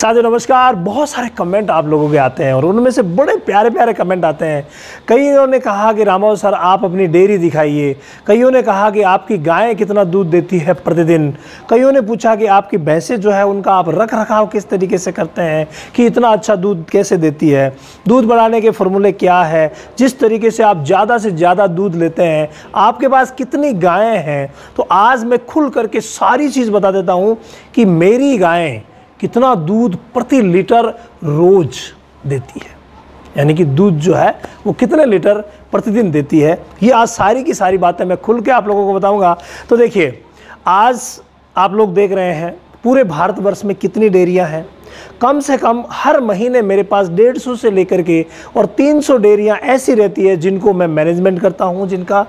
साथियों नमस्कार। बहुत सारे कमेंट आप लोगों के आते हैं और उनमें से बड़े प्यारे प्यारे कमेंट आते हैं। कईयों ने कहा कि रामाव सर आप अपनी डेयरी दिखाइए, कईयों ने कहा कि आपकी गायें कितना दूध देती है प्रतिदिन, कईयों ने पूछा कि आपकी भैंसें जो है उनका आप रख रखाव किस तरीके से करते हैं कि इतना अच्छा दूध कैसे देती है, दूध बढ़ाने के फॉर्मूले क्या है, जिस तरीके से आप ज़्यादा से ज़्यादा दूध लेते हैं, आपके पास कितनी गायें हैं। तो आज मैं खुल करके सारी चीज़ बता देता हूँ कि मेरी गायें कितना दूध प्रति लीटर रोज देती है, यानी कि दूध जो है वो कितने लीटर प्रतिदिन देती है। ये आज सारी की सारी बातें मैं खुल के आप लोगों को बताऊंगा। तो देखिए, आज आप लोग देख रहे हैं पूरे भारतवर्ष में कितनी डेयरियां हैं। कम से कम हर महीने मेरे पास 150 से लेकर के और 300 डेयरियां ऐसी रहती है जिनको मैं मैनेजमेंट करता हूं, जिनका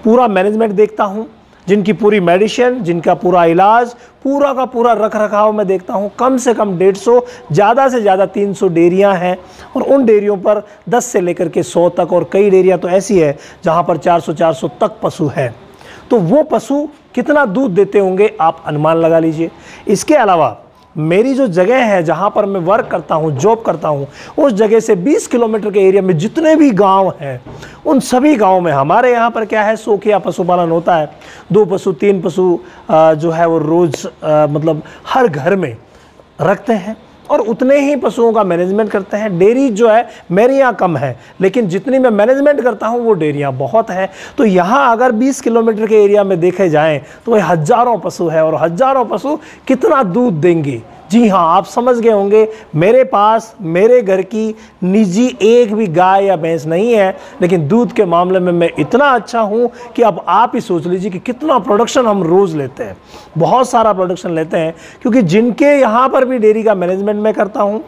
पूरा मैनेजमेंट देखता हूं, जिनकी पूरी मेडिसिन, जिनका पूरा इलाज, पूरा का पूरा रख रखाव मैं देखता हूं। कम से कम 150, ज़्यादा से ज़्यादा 300 डेयरियां हैं और उन डेयरियों पर 10 से लेकर के 100 तक, और कई डेयरियां तो ऐसी है जहां पर 400 तक पशु हैं। तो वो पशु कितना दूध देते होंगे आप अनुमान लगा लीजिए। इसके अलावा मेरी जो जगह है जहाँ पर मैं वर्क करता हूँ, जॉब करता हूँ, उस जगह से 20 किलोमीटर के एरिया में जितने भी गांव हैं, उन सभी गांव में हमारे यहाँ पर क्या है, शौकिया पशुपालन होता है। 2 पशु 3 पशु जो है वो रोज़ मतलब हर घर में रखते हैं और उतने ही पशुओं का मैनेजमेंट करते हैं। डेयरी जो है मेरे यहाँ कम है, लेकिन जितनी मैं मैनेजमेंट करता हूँ वो डेयरियाँ बहुत है। तो यहाँ अगर 20 किलोमीटर के एरिया में देखे जाएं तो वह हज़ारों पशु है, और हज़ारों पशु कितना दूध देंगे। जी हाँ, आप समझ गए होंगे, मेरे पास मेरे घर की निजी एक भी गाय या भैंस नहीं है, लेकिन दूध के मामले में मैं इतना अच्छा हूँ कि अब आप ही सोच लीजिए कि कितना प्रोडक्शन हम रोज़ लेते हैं। बहुत सारा प्रोडक्शन लेते हैं, क्योंकि जिनके यहाँ पर भी डेयरी का मैनेजमेंट मैं करता हूँ,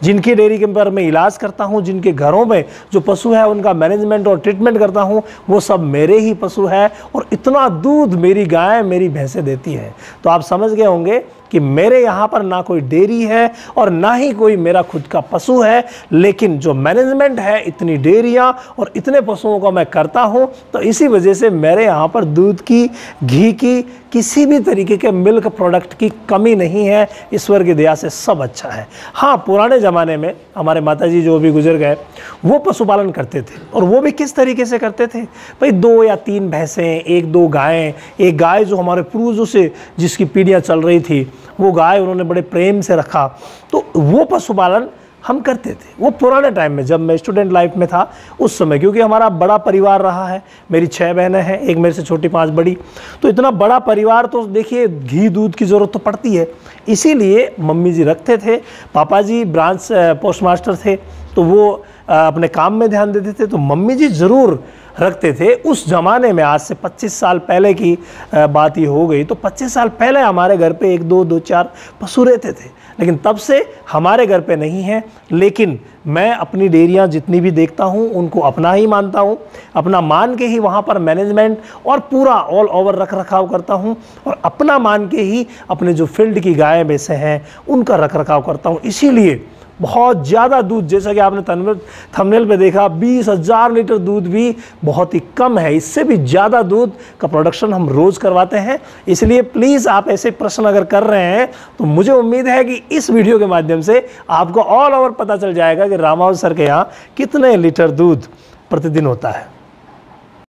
जिनकी डेयरी के पर मैं इलाज करता हूँ, जिनके घरों में जो पशु है उनका मैनेजमेंट और ट्रीटमेंट करता हूँ, वो सब मेरे ही पशु है और इतना दूध मेरी गाय मेरी भैंसें देती है। तो आप समझ गए होंगे कि मेरे यहाँ पर ना कोई डेयरी है और ना ही कोई मेरा खुद का पशु है, लेकिन जो मैनेजमेंट है, इतनी डेयरियाँ और इतने पशुओं का मैं करता हूँ, तो इसी वजह से मेरे यहाँ पर दूध की, घी की, किसी भी तरीके के मिल्क प्रोडक्ट की कमी नहीं है। ईश्वर की दया से सब अच्छा है। हाँ, पुराने ज़माने में हमारे माताजी जो भी गुजर गए वो पशुपालन करते थे, और वो भी किस तरीके से करते थे भाई, 2 या 3 भैंसें, 1-2 गायें, एक गाय जो हमारे पूर्वजों से जिसकी पीढ़ियाँ चल रही थी, वो गाय उन्होंने बड़े प्रेम से रखा। तो वो पशुपालन हम करते थे वो पुराने टाइम में, जब मैं स्टूडेंट लाइफ में था उस समय, क्योंकि हमारा बड़ा परिवार रहा है। मेरी 6 बहनें हैं, एक मेरे से छोटी 5 बड़ी। तो इतना बड़ा परिवार, तो देखिए घी दूध की ज़रूरत तो पड़ती है, इसीलिए मम्मी जी रखते थे। पापा जी ब्रांच पोस्ट मास्टर थे, तो वो अपने काम में ध्यान देते थे, तो मम्मी जी ज़रूर रखते थे। उस ज़माने में, आज से 25 साल पहले की बात ही हो गई, तो 25 साल पहले हमारे घर पे 1-2, 2-4 पशु रहते थे, लेकिन तब से हमारे घर पे नहीं है। लेकिन मैं अपनी डेयरियाँ जितनी भी देखता हूँ उनको अपना ही मानता हूँ, अपना मान के ही वहाँ पर मैनेजमेंट और पूरा ऑल ओवर रख रखाव करता हूँ, और अपना मान के ही अपने जो फील्ड की गायें भैंसें हैं उनका रख रखाव करता हूँ। इसीलिए बहुत ज़्यादा दूध, जैसा कि आपने थंबनेल पे देखा, 20,000 लीटर दूध भी बहुत ही कम है। इससे भी ज़्यादा दूध का प्रोडक्शन हम रोज़ करवाते हैं। इसलिए प्लीज़ आप ऐसे प्रश्न अगर कर रहे हैं तो मुझे उम्मीद है कि इस वीडियो के माध्यम से आपको ऑल ओवर पता चल जाएगा कि रामाव सर के यहाँ कितने लीटर दूध प्रतिदिन होता है।